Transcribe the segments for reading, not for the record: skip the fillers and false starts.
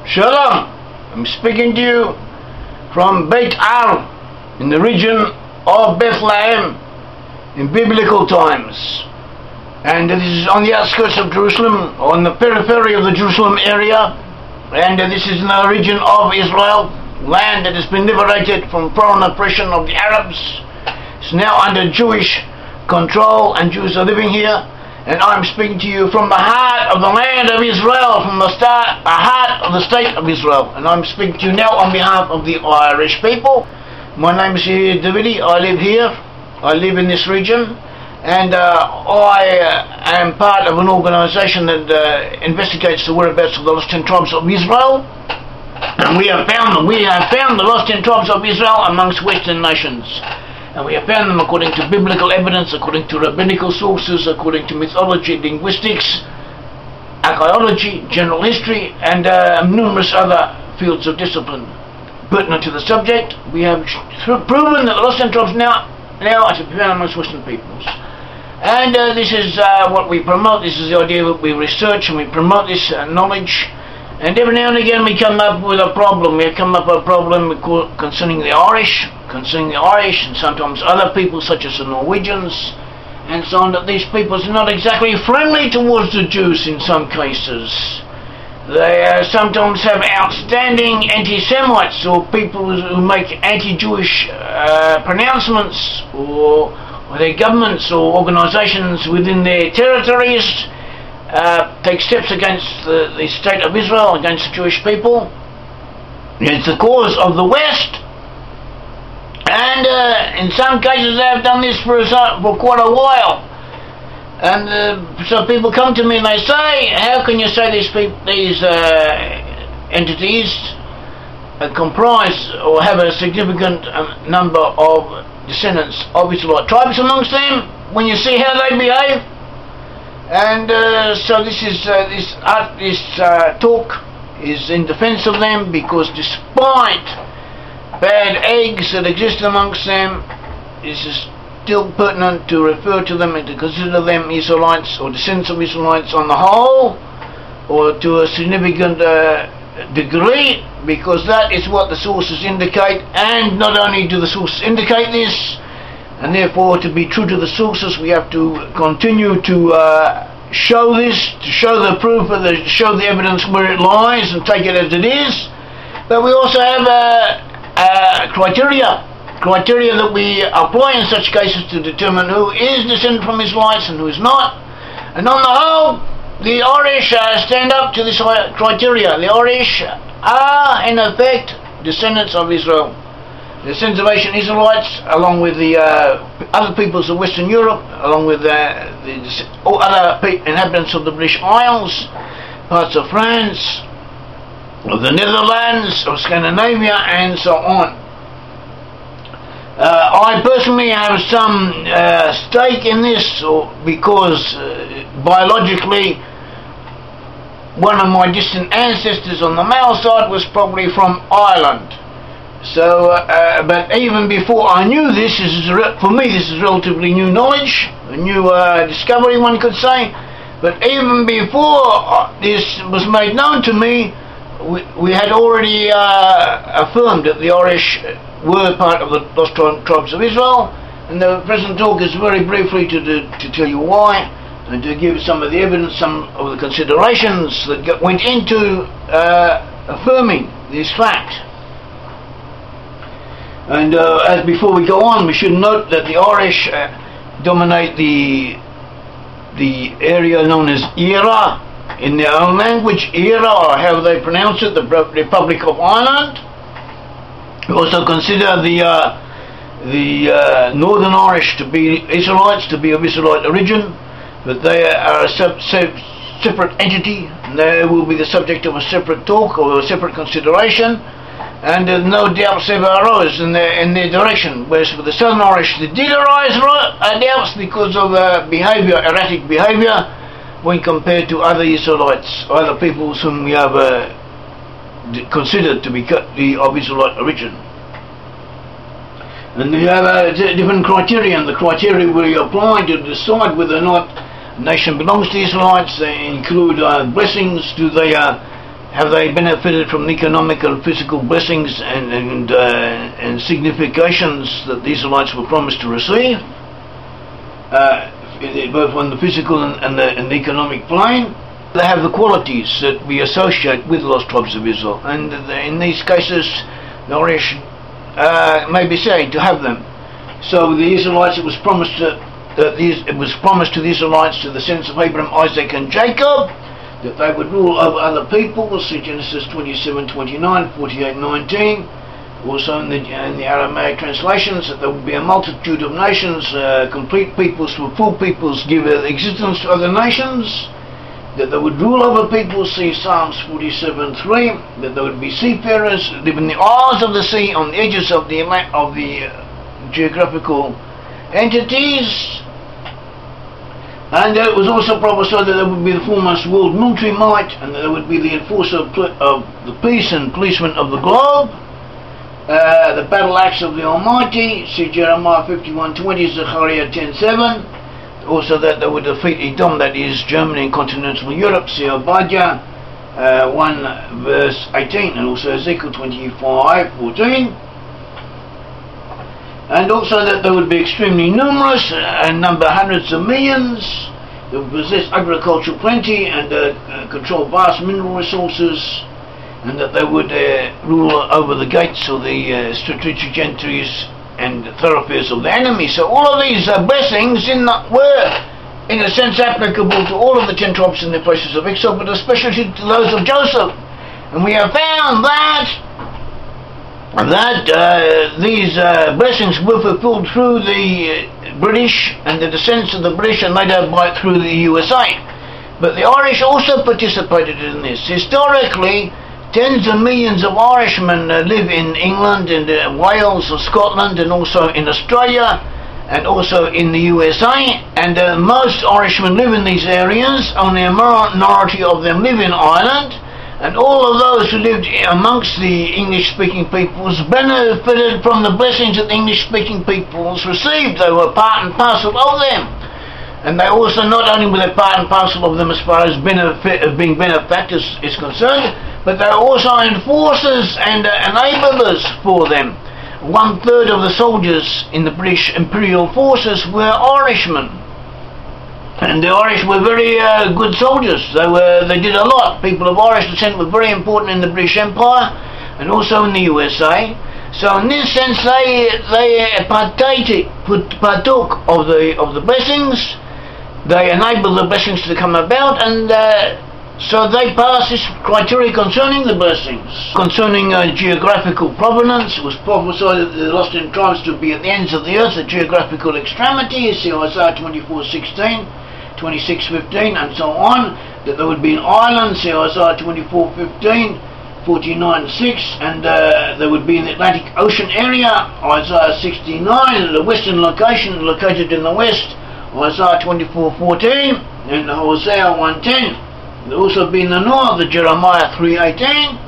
Shalom. I'm speaking to you from Brit-Am in the region of Bethlehem in biblical times, and this is on the outskirts of Jerusalem, on the periphery of the Jerusalem area, and this is in the region of Israel, land that has been liberated from foreign oppression of the Arabs. It's now under Jewish control and Jews are living here. And I'm speaking to you from the heart of the land of Israel, from the heart of the state of Israel. And I'm speaking to you now on behalf of the Irish people. My name is Yair Davidiy. I live here. I live in this region. And I am part of an organisation that investigates the whereabouts of the lost 10 tribes of Israel. And we have found the lost 10 tribes of Israel amongst Western nations. And we have found them according to biblical evidence, according to rabbinical sources, according to mythology, linguistics, archaeology, general history, and numerous other fields of discipline. Pertinent to the subject, we have proven that the lost 10 tribes now are to be found amongst Western peoples. And this is what we promote. This is the idea that we research and we promote this knowledge. And every now and again we come up with a problem. We come up with a problem concerning the Irish, and sometimes other people such as the Norwegians, and so on, that these peoples are not exactly friendly towards the Jews in some cases. They sometimes have outstanding anti-Semites or people who make anti-Jewish pronouncements, or their governments or organisations within their territories take steps against the state of Israel, against the Jewish people. It's the cause of the West, and in some cases they have done this for quite a while. And so people come to me and they say, how can you say these entities comprise or have a significant number of descendants of Israelite tribes amongst them, when you see how they behave? And so this talk is in defense of them, because despite bad eggs that exist amongst them, it is still pertinent to refer to them and to consider them Israelites or descendants of Israelites on the whole, or to a significant degree, because that is what the sources indicate. And not only do the sources indicate this, and therefore to be true to the sources we have to continue to show this, to show the proof, show the evidence where it lies and take it as it is. But we also have criteria that we apply in such cases to determine who is descended from Israelites and who is not. And on the whole, the Irish stand up to this criteria. The Irish are in effect descendants of Israel. The descendants of ancient Israelites, along with the other peoples of Western Europe, along with all other inhabitants of the British Isles, parts of France, of the Netherlands, of Scandinavia, and so on. I personally have some stake in this, because biologically one of my distant ancestors on the male side was probably from Ireland. So, but even before I knew this, for me this is relatively new knowledge, a new discovery one could say. But even before this was made known to me, we had already affirmed that the Irish were part of the lost tribes of Israel. And the present talk is very briefly to tell you why, and to give some of the evidence, some of the considerations that went into affirming this fact. And as before we go on, we should note that the Irish dominate the area known as Yair in their own language, Yair, or how they pronounce it, the Republic of Ireland. We also consider the Northern Irish to be Israelites, to be of Israelite origin, but they are a separate entity, and they will be the subject of a separate talk or a separate consideration. And no doubts ever arose in their direction. Whereas for the Southern Irish, there did arise doubts because of erratic behaviour, when compared to other Israelites, other peoples whom we have considered to be of Israelite origin. And we have a different criteria, and the criteria we apply to decide whether or not a nation belongs to Israelites. They include blessings. Do they have they benefited from the economic and physical blessings and significations that the Israelites were promised to receive, both on the physical and the economic plane? They have the qualities that we associate with the lost tribes of Israel, and in these cases the Irish may be said to have them. So the Israelites, it was promised to the Israelites, to the descendants of Abraham, Isaac and Jacob, that they would rule over other peoples. See Genesis 27:29, 48:19. Also in the Aramaic translations, that there would be a multitude of nations, complete peoples to full peoples, give existence to other nations. That they would rule over peoples. See Psalms 47:3. That there would be seafarers, live in the isles of the sea, on the edges of the geographical entities. And it was also prophesied that there would be the foremost world military might, and that there would be the enforcer of the peace and policeman of the globe, the battle axe of the Almighty. See Jeremiah 51:20, Zechariah 10:7. Also that they would defeat Edom, that is Germany and continental Europe. See Obadiah 1:18, and also Ezekiel 25:14. And also that they would be extremely numerous and number hundreds of millions. They would possess agricultural plenty and control vast mineral resources, and that they would rule over the gates or the strategic entries and thoroughfares of the enemy. So all of these blessings were in a sense applicable to all of the 10 tribes in their places of exile, but especially to those of Joseph. And we have found that these blessings were fulfilled through the British and the descendants of the British, and later through the USA. But the Irish also participated in this. Historically, tens of millions of Irishmen live in England and Wales and Scotland, and also in Australia and also in the USA, and most Irishmen live in these areas. Only a minority of them live in Ireland. And all of those who lived amongst the English-speaking peoples benefited from the blessings that the English-speaking peoples received. They were part and parcel of them. And they also, not only were they part and parcel of them as far as being benefactors is concerned, but they were also enforcers and enablers for them. 1/3 of the soldiers in the British Imperial forces were Irishmen. And the Irish were very good soldiers. They did a lot. People of Irish descent were very important in the British Empire and also in the USA. So in this sense, they partook of the blessings. They enabled the blessings to come about, and so they passed this criteria concerning the blessings. Concerning geographical provenance, it was prophesied that the lost in tribes to be at the ends of the earth, at geographical extremity. See Isaiah 24:16. 26:15 and so on, that there would be an island. See Isaiah 24:15, 49:6, and there would be in the Atlantic Ocean area. Isaiah 69, the western location, located in the west. Isaiah 24:14, and Hosea 1:10. There would also be in the north, the Jeremiah 3:18.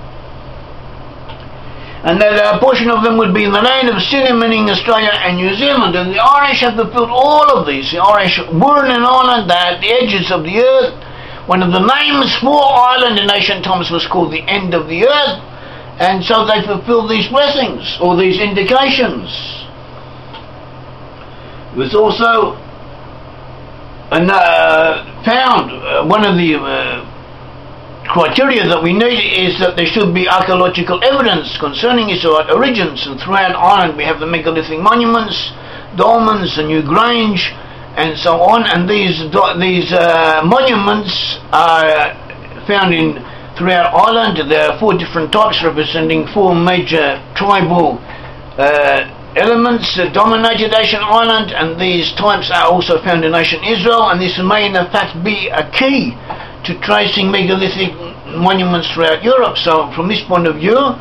And that a portion of them would be in the land of Australia, meaning Australia and New Zealand. And the Irish have fulfilled all of these. The Irish were in an island at the edges of the earth. One of the names for Ireland in ancient times was called the end of the earth. And so they fulfilled these blessings, or these indications. It was also found, one of the criteria that we need is that there should be archaeological evidence concerning Israelite origins, and throughout Ireland we have the megalithic monuments, dolmens, the New Grange, and so on, and these monuments are found throughout Ireland. There are 4 different types representing 4 major tribal elements that dominated ancient Ireland, and these types are also found in ancient Israel, and this may in fact be a key to tracing megalithic monuments throughout Europe. So from this point of view,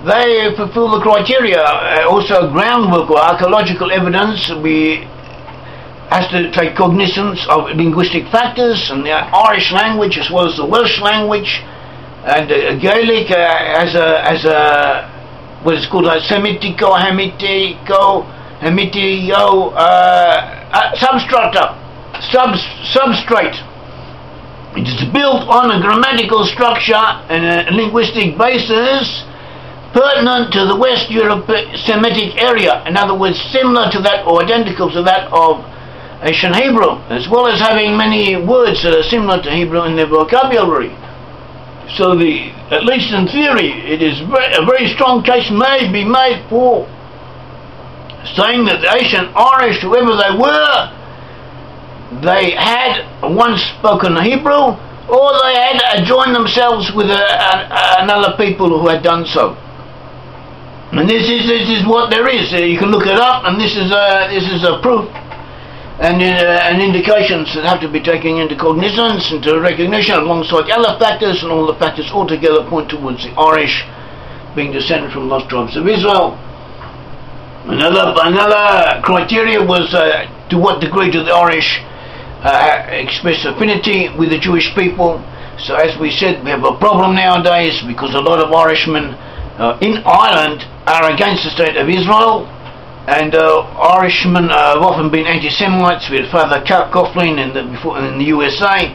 they fulfill the criteria. Also groundwork or archaeological evidence has to take cognizance of linguistic factors, and the Irish language as well as the Welsh language, and Gaelic as a what is called a Semitico, substrate. It is built on a grammatical structure and a linguistic basis pertinent to the West Semitic area, in other words, similar to that or identical to that of Ancient Hebrew, as well as having many words that are similar to Hebrew in their vocabulary. So at least in theory, it is a very strong case may be made for saying that the ancient Irish, whoever they were, they had once spoken Hebrew, or they had joined themselves with another people who had done so. And this is what there is. You can look it up, and this is a proof and indications that have to be taken into cognizance, into recognition, alongside other factors, and all the factors altogether point towards the Irish being descended from lost tribes of Israel. Another criteria was to what degree do the Irish express affinity with the Jewish people. So as we said, we have a problem nowadays because a lot of Irishmen in Ireland are against the state of Israel, and Irishmen have often been anti-Semites. We had Father Coughlin in the USA,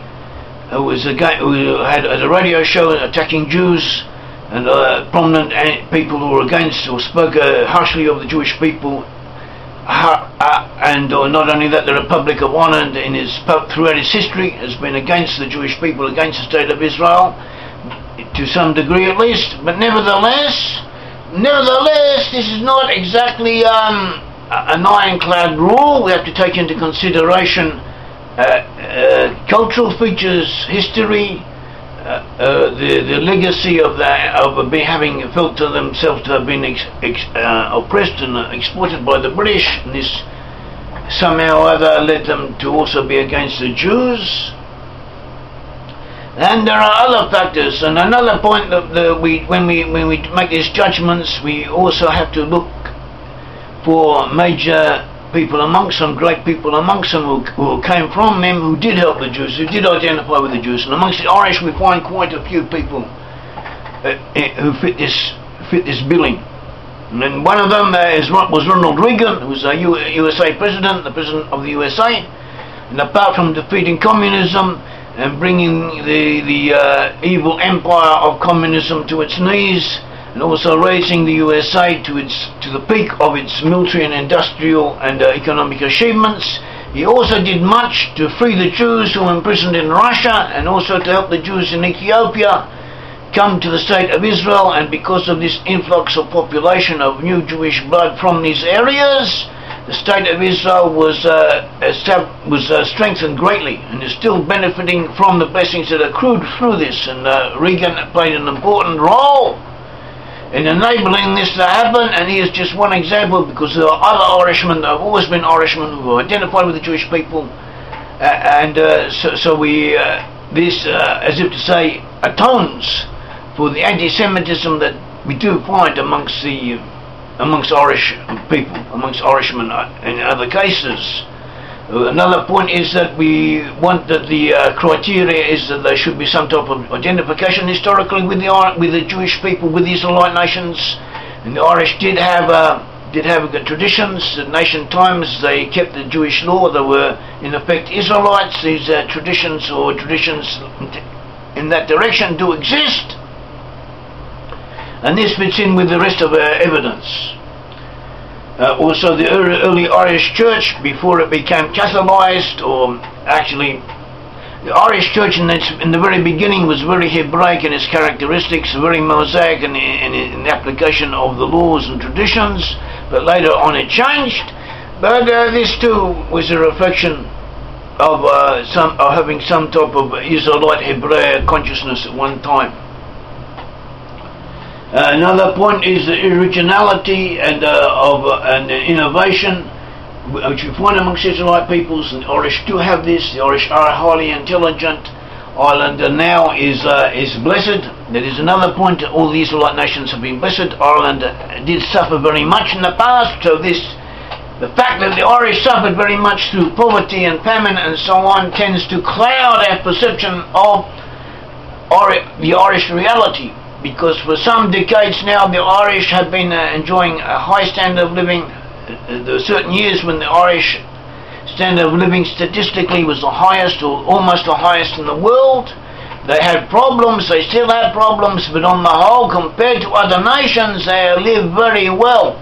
who had a radio show attacking Jews, and prominent people who were against or spoke harshly of the Jewish people. And not only that, the Republic of Ireland throughout its history has been against the Jewish people, against the state of Israel, to some degree at least. But nevertheless, this is not exactly an ironclad rule. We have to take into consideration cultural features, history, the legacy of having felt to themselves to have been oppressed and exploited by the British, and this somehow or other led them to also be against the Jews. And there are other factors. And another point that when we make these judgments, we also have to look for major people amongst them, great people amongst them who came from them, who did help the Jews, who did identify with the Jews. And amongst the Irish we find quite a few people who fit this billing. And then one of them was Ronald Reagan, who was a USA president, the president of the USA. And apart from defeating communism and bringing the evil empire of communism to its knees, and also raising the USA to the peak of its military and industrial and economic achievements, he also did much to free the Jews who were imprisoned in Russia, and also to help the Jews in Ethiopia come to the state of Israel. And because of this influx of population of new Jewish blood from these areas, the state of Israel was strengthened greatly, and is still benefiting from the blessings that accrued through this. And Reagan played an important role in enabling this to happen, and he is just one example, because there are other Irishmen that have always been Irishmen who identified with the Jewish people, this, as if to say, atones for the anti-Semitism that we do find amongst Irish people, amongst Irishmen in other cases. Another point is that we want that the criteria is that there should be some type of identification historically with the Jewish people, with the Israelite nations. And the Irish did have good traditions. In ancient times they kept the Jewish law. They were in effect Israelites. These traditions in that direction do exist, and this fits in with the rest of our evidence. Also, the early Irish Church, before it became Catholicized, or actually, the Irish Church in the very beginning was very Hebraic in its characteristics, very Mosaic in the application of the laws and traditions, but later on it changed. But this too was a reflection of having some type of Israelite Hebraic consciousness at one time. Another point is the originality and innovation which we find amongst Israelite peoples, and the Irish do have this. The Irish are highly intelligent. Ireland now is blessed. That is another point. All the Israelite nations have been blessed. Ireland did suffer very much in the past, so the fact that the Irish suffered very much through poverty and famine and so on tends to cloud our perception of the Irish reality. Because for some decades now the Irish have been enjoying a high standard of living. There were certain years when the Irish standard of living statistically was the highest, or almost the highest in the world. They had problems, they still have problems, but on the whole, compared to other nations, they live very well,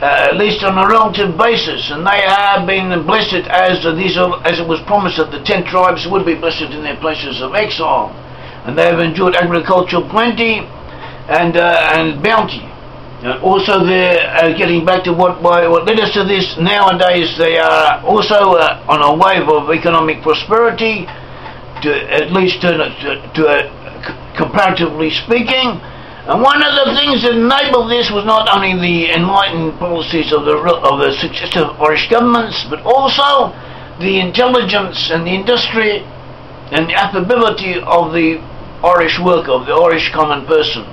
at least on a relative basis, and they have been blessed as it was promised that the 10 tribes would be blessed in their places of exile, and they have enjoyed agricultural plenty and bounty. And also, they're getting back to what led us to this. Nowadays, they are also on a wave of economic prosperity, at least comparatively speaking. And one of the things that enabled this was not only the enlightened policies of the successive Irish governments, but also the intelligence and the industry and the affability of the Irish worker, of the Irish common person.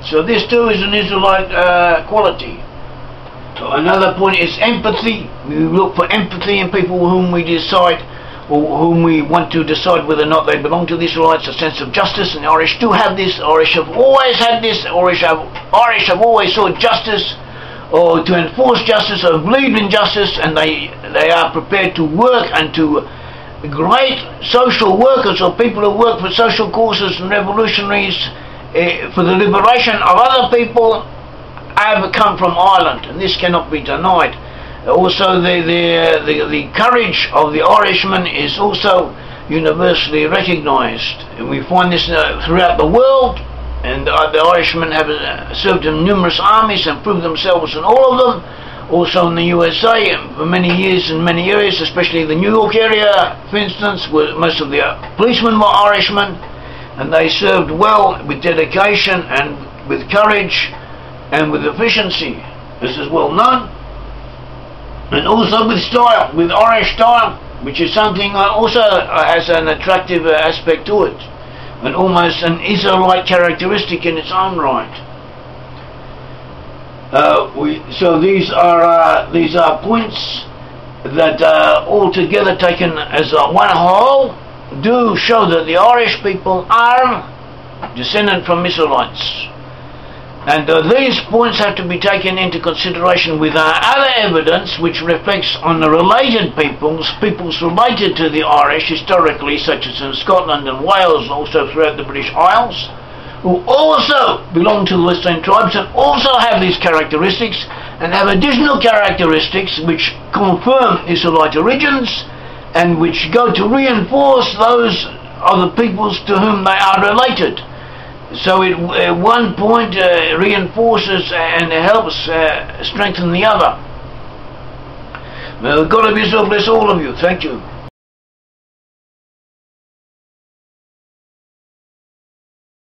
So this too is an Israelite quality. So another point is empathy. We look for empathy in people whom we decide, or whom we want to decide whether or not they belong to the Israelites, a sense of justice, and the Irish do have this. Irish have always had this. Irish have always sought justice, or to enforce justice, or believed in justice, and they are prepared to work, and to great social workers, or people who work for social causes and revolutionaries for the liberation of other people, have come from Ireland, and this cannot be denied. Also, the courage of the Irishman is also universally recognised, and we find this throughout the world. And the Irishmen have served in numerous armies and proved themselves in all of them. Also in the USA, for many years in many areas, especially the New York area, for instance, where most of the policemen were Irishmen, and they served well with dedication and with courage and with efficiency, as is well known. And also with style, with Irish style, which is something also has an attractive aspect to it, and almost an Israelite characteristic in its own right. So these are points that altogether taken as one whole do show that the Irish people are descendant from Israelites. And these points have to be taken into consideration with other evidence which reflects on the related peoples related to the Irish historically, such as in Scotland and Wales, and also throughout the British Isles, who also belong to the Western tribes and also have these characteristics, and have additional characteristics which confirm Israelite origins and which go to reinforce those other peoples to whom they are related. So it one point reinforces and helps strengthen the other. May the God of Israel bless all of you. Thank you.